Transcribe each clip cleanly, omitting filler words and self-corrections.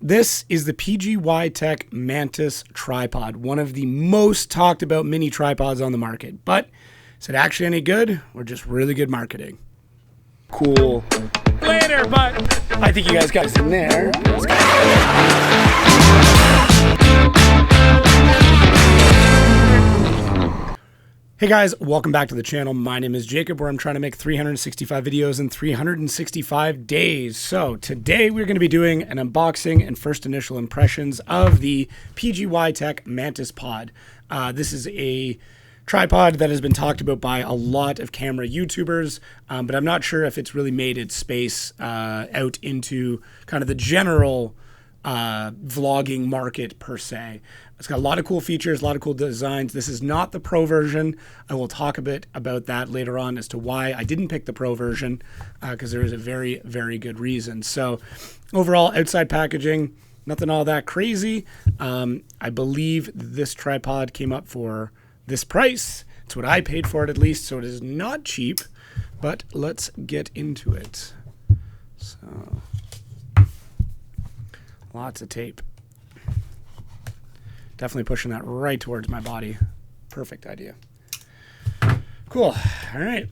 This is the PGY Tech Mantis tripod, one of the most talked about mini tripods on the market. But is it actually any good or just really good marketing? Cool. Later, but I think you guys got us in there. Hey guys, welcome back to the channel. My name is Jacob, where I'm trying to make 365 videos in 365 days. So today we're going to be doing an unboxing and first initial impressions of the PGY Tech Mantis pod. This is a tripod that has been talked about by a lot of camera YouTubers, but I'm not sure if it's really made its space out into kind of the general vlogging market per se. It's got a lot of cool features, a lot of cool designs. This is not the Pro version. I will talk a bit about that later on as to why I didn't pick the Pro version, because there is a very, very good reason. So overall, outside packaging, nothing all that crazy. I believe this tripod came up for this price. It's what I paid for it, at least, so it is not cheap, but let's get into it. So lots of tape. Definitely pushing that right towards my body. Perfect idea. Cool. All right.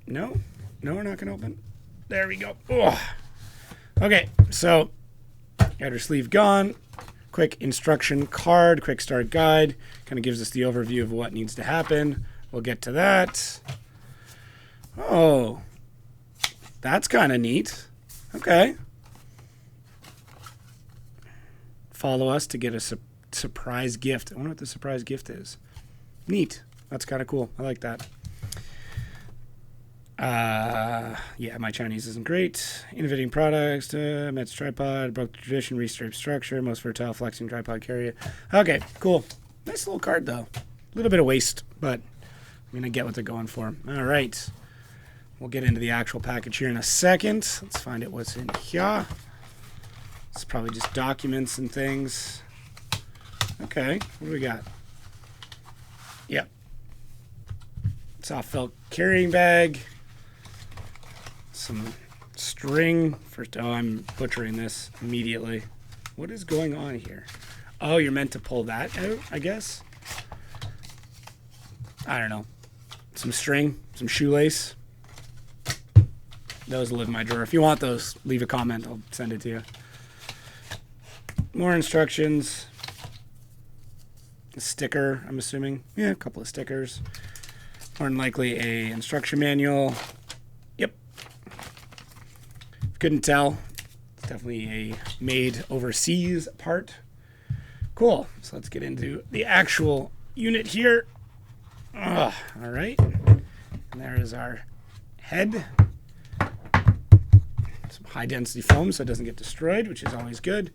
No, we're not going to open. There we go. Ugh. Okay, so outer sleeve gone. Quick instruction card, quick start guide. Kind of gives us the overview of what needs to happen. We'll get to that. Oh, that's kind of neat. Okay. Follow us to get a surprise gift. I wonder what the surprise gift is. Neat. That's kind of cool. I like that. Yeah, my Chinese isn't great. Innovating products, Mantis tripod, broke the tradition, restriped structure, most fertile flexing tripod carrier. Okay, cool. Nice little card though. A little bit of waste, but I'm gonna get what they're going for. All right. We'll get into the actual package here in a second. Let's find out what's in here. It's probably just documents and things. Okay, what do we got? Yep. Soft felt carrying bag. Some string. First, oh, I'm butchering this immediately. What is going on here? Oh, you're meant to pull that out, I guess? I don't know. Some string, some shoelace. Those live in my drawer. If you want those, leave a comment. I'll send it to you. More instructions. A sticker, I'm assuming. Yeah, a couple of stickers. More than likely a instruction manual. Yep. Couldn't tell. It's definitely a made overseas part. Cool. So let's get into the actual unit here. All right. And there is our head. Some high density foam so it doesn't get destroyed, which is always good.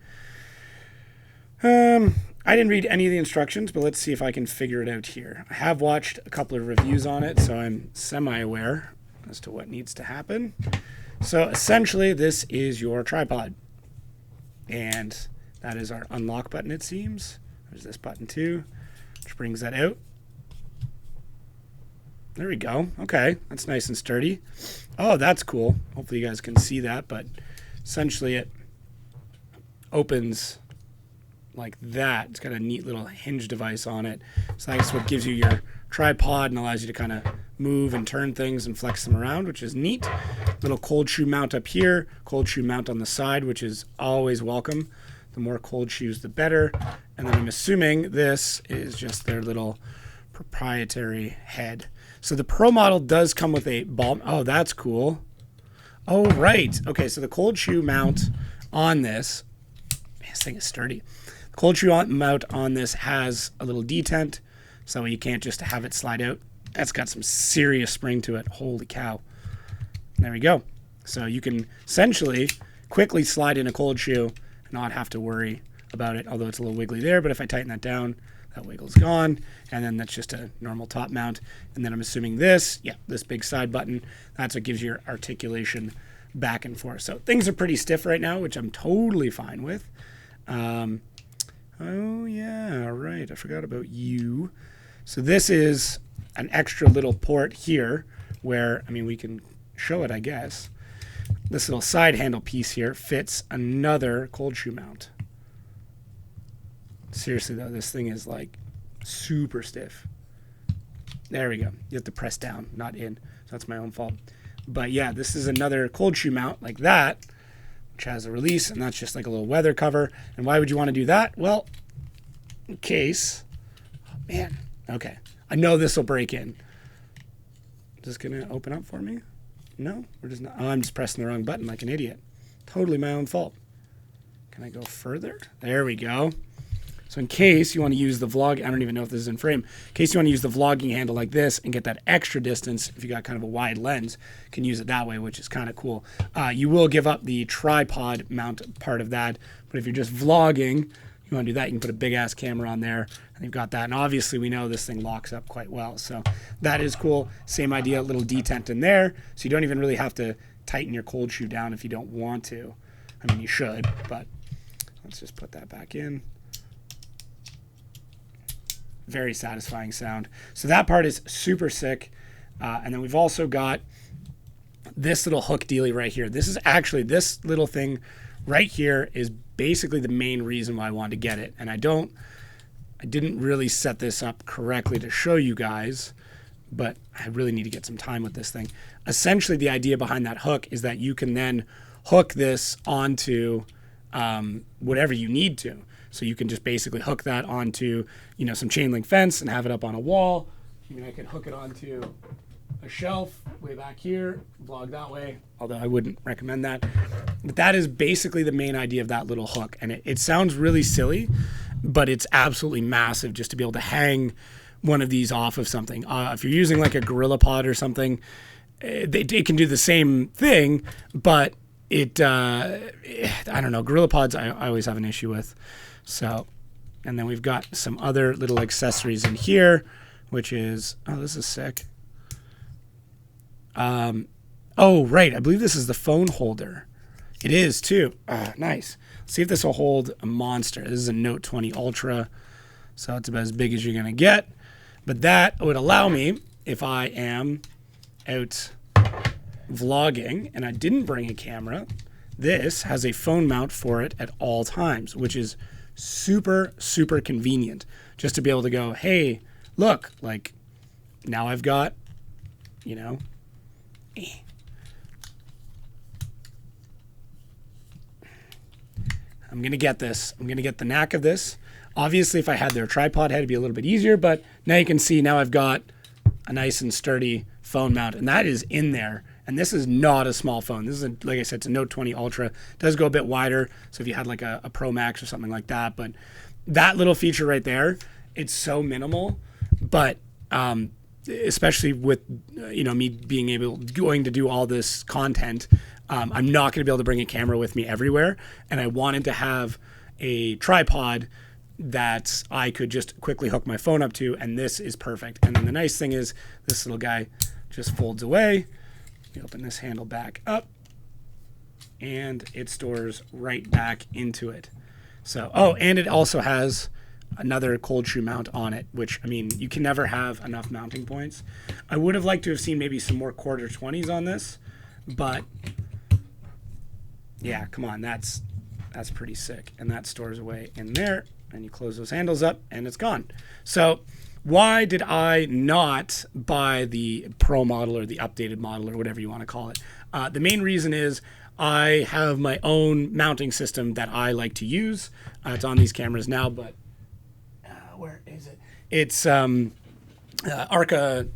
I didn't read any of the instructions, but let's see if I can figure it out here. I have watched a couple of reviews on it, so I'm semi-aware as to what needs to happen. So essentially, this is your tripod. And that is our unlock button, it seems. There's this button too, which brings that out. There we go. Okay, that's nice and sturdy. Oh, that's cool. Hopefully you guys can see that, but essentially it opens like that. It's got a neat little hinge device on it. So that's what gives you your tripod and allows you to kind of move and turn things and flex them around, which is neat. Little cold shoe mount up here, cold shoe mount on the side, which is always welcome. The more cold shoes, the better. And then I'm assuming this is just their little proprietary head. So the Pro model does come with a ball. Oh, that's cool. Oh, right. Okay, so the cold shoe mount on this, man, this thing is sturdy. Cold shoe mount on this has a little detent, so you can't just have it slide out. That's got some serious spring to it. Holy cow. There we go. So you can essentially quickly slide in a cold shoe and not have to worry about it, although it's a little wiggly there. But if I tighten that down, that wiggle's gone. And then that's just a normal top mount. And then I'm assuming this, yeah, this big side button, that's what gives your articulation back and forth. So things are pretty stiff right now, which I'm totally fine with. Oh, yeah, right. I forgot about you. So this is an extra little port here where, I mean, we can show it, I guess. this little side handle piece here fits another cold shoe mount. Seriously though, this thing is like super stiff. There we go. You have to press down, not in. So that's my own fault. But yeah, this is another cold shoe mount like that, which has a release, and that's just like a little weather cover. And why would you want to do that? Well, in case, oh man, okay. I know this will break in. Is this gonna open up for me? No, we're just not. Oh, I'm just pressing the wrong button like an idiot. Totally my own fault. Can I go further? There we go. So in case you want to use the vlog, I don't even know if this is in frame. In case you want to use the vlogging handle like this and get that extra distance, if you got kind of a wide lens, you can use it that way, which is kind of cool. You will give up the tripod mount part of that, but if you're just vlogging, you want to do that, you can put a big ass camera on there, and you've got that. And obviously we know this thing locks up quite well, so that is cool. Same idea, a little detent in there, so you don't even really have to tighten your cold shoe down if you don't want to. I mean, you should, but let's just put that back in. Very satisfying sound. So that part is super sick. And then we've also got this little hook dealie right here. This is actually, this little thing right here is basically the main reason why I wanted to get it. And I didn't really set this up correctly to show you guys, but I really need to get some time with this thing. Essentially, the idea behind that hook is that you can then hook this onto whatever you need to. So you can just basically hook that onto, you know, some chain link fence and have it up on a wall. I mean, I could hook it onto a shelf way back here, vlog that way, although I wouldn't recommend that. But that is basically the main idea of that little hook. And it sounds really silly, but it's absolutely massive just to be able to hang one of these off of something. If you're using like a GorillaPod or something, it can do the same thing, but I don't know, GorillaPods I always have an issue with. So, and then we've got some other little accessories in here, which is, oh, this is sick. Oh, right. I believe this is the phone holder. It is too. Nice. Let's see if this will hold a monster. This is a Note 20 Ultra. So it's about as big as you're going to get. But that would allow me, if I am out vlogging and I didn't bring a camera, this has a phone mount for it at all times, which is super, super convenient just to be able to go, hey, look, like now I've got, you know, I'm going to get this. I'm going to get the knack of this. Obviously, if I had their tripod head, it'd be a little bit easier, but now you can see now I've got a nice and sturdy phone mount, and that is in there. And this is not a small phone. This is, like I said, it's a Note 20 Ultra. It does go a bit wider, so if you had like a Pro Max or something like that. But that little feature right there, it's so minimal. But especially with me being going to do all this content, I'm not going to be able to bring a camera with me everywhere. And I wanted to have a tripod that I could just quickly hook my phone up to, and this is perfect. And then the nice thing is this little guy just folds away. You open this handle back up and it stores right back into it. So, oh, and it also has another cold shoe mount on it, which, I mean, you can never have enough mounting points. I would have liked to have seen maybe some more quarter 20s on this, but yeah, come on, that's pretty sick. And that stores away in there, and you close those handles up and it's gone. So why did I not buy the Pro model or the updated model or whatever you want to call it? The main reason is I have my own mounting system that I like to use. It's on these cameras now, but where is it? It's Arca.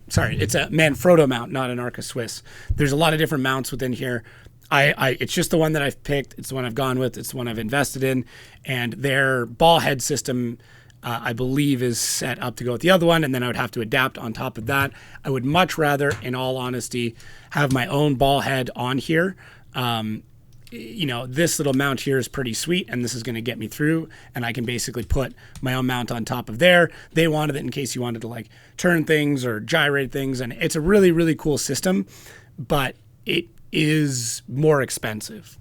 Sorry, it's a Manfrotto mount, not an Arca Swiss. There's a lot of different mounts within here. It's just the one that I've picked. It's the one I've gone with. It's the one I've invested in, and their ball head system, I believe, is set up to go with the other one, and then I would have to adapt on top of that. I would much rather, in all honesty, have my own ball head on here. This little mount here is pretty sweet, and this is going to get me through, and I can basically put my own mount on top of there. They wanted it in case you wanted to like turn things or gyrate things, and it's a really, really cool system, but it is more expensive.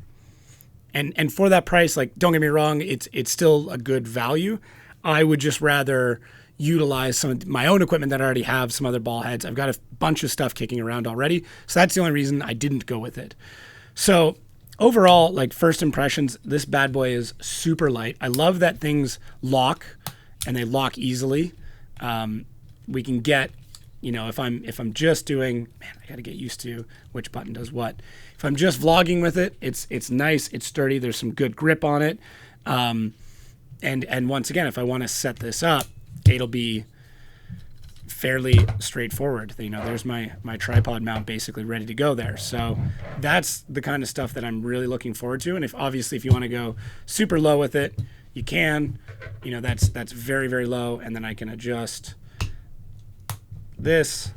And for that price, like, don't get me wrong, it's still a good value. I would just rather utilize some of my own equipment that I already have, some other ball heads. I've got a bunch of stuff kicking around already. So that's the only reason I didn't go with it. So overall, like first impressions, this bad boy is super light. I love that things lock and they lock easily. We can get, if I'm just doing, man, I got to get used to which button does what. If I'm just vlogging with it, it's nice, it's sturdy, there's some good grip on it. And once again, if I want to set this up, it'll be fairly straightforward. There's my tripod mount basically ready to go there. So that's the kind of stuff that I'm really looking forward to. And if you want to go super low with it, you can. That's very, very low, and then I can adjust this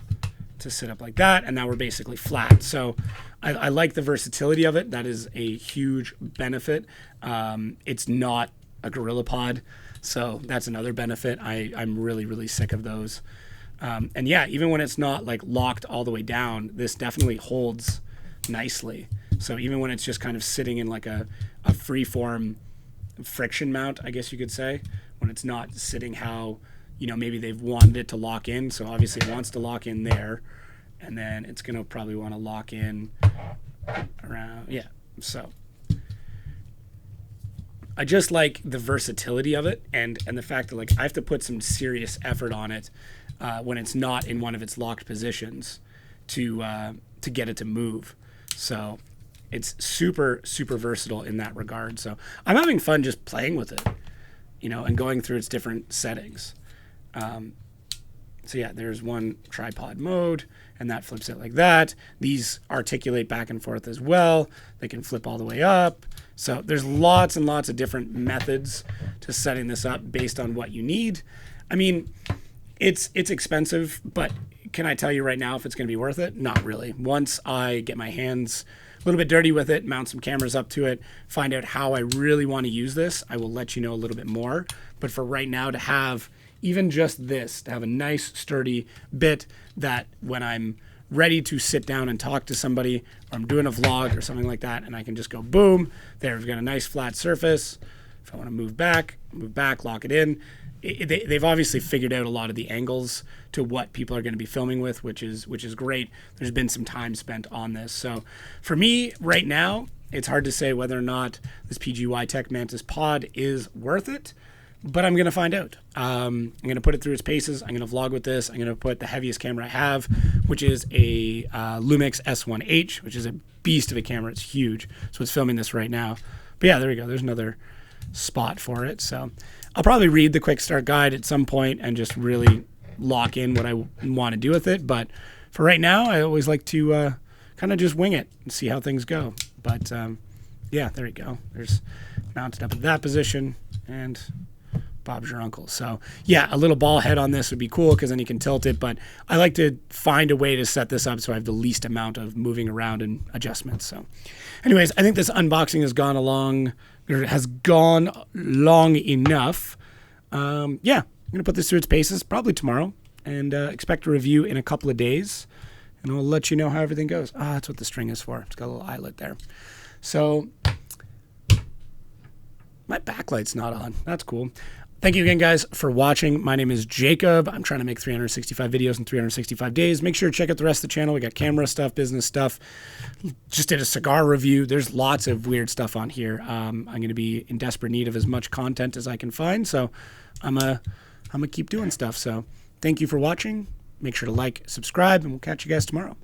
to sit up like that, and now we're basically flat. So I like the versatility of it. That is a huge benefit. It's not a GorillaPod, so that's another benefit. I'm really, really sick of those. And yeah, even when it's not like locked all the way down, this definitely holds nicely. So even when it's just kind of sitting in like a free-form friction mount, I guess you could say, when it's not sitting how maybe they've wanted it to lock in. So obviously it wants to lock in there, and then it's going to probably want to lock in around, yeah. So I just like the versatility of it, and the fact that like I have to put some serious effort on it when it's not in one of its locked positions to get it to move. So it's super, super versatile in that regard. So I'm having fun just playing with it, and going through its different settings. So yeah, there's one tripod mode, and that flips it like that. These articulate back and forth as well. They can flip all the way up. So there's lots and lots of different methods to setting this up based on what you need. I mean, it's expensive, but can I tell you right now if it's going to be worth it? Not really. Once I get my hands a little bit dirty with it, mount some cameras up to it, find out how I really want to use this, I will let you know a little bit more. But for right now, to have even just this, to have a nice sturdy bit that when I'm ready to sit down and talk to somebody, or I'm doing a vlog or something like that, and I can just go boom, there, we've got a nice flat surface. If I want to move back, lock it in. They've obviously figured out a lot of the angles to what people are going to be filming with, which is great. There's been some time spent on this. So for me right now, it's hard to say whether or not this PGY Tech Mantis pod is worth it, but I'm going to find out. I'm going to put it through its paces. I'm going to vlog with this. I'm going to put the heaviest camera I have, which is a Lumix S1H, which is a beast of a camera. It's huge. So it's filming this right now. But yeah, there we go. There's another spot for it. So I'll probably read the quick start guide at some point and just really lock in what I want to do with it. But for right now, I always like to kind of just wing it and see how things go. But yeah, there you go. There's mounted up in that position, and Bob's your uncle. So yeah, a little ball head on this would be cool because then you can tilt it, but I like to find a way to set this up so I have the least amount of moving around and adjustments. So anyways, I think this unboxing has gone long enough. Yeah, I'm going to put this through its paces probably tomorrow, and expect a review in a couple of days, and I'll let you know how everything goes. That's what the string is for. It's got a little eyelet there. So my backlight's not on. That's cool. Thank you again, guys, for watching. My name is Jacob. I'm trying to make 365 videos in 365 days. Make sure to check out the rest of the channel. We got camera stuff, business stuff. Just did a cigar review. There's lots of weird stuff on here. I'm going to be in desperate need of as much content as I can find. So I'm gonna keep doing stuff. So thank you for watching. Make sure to like, subscribe, and we'll catch you guys tomorrow.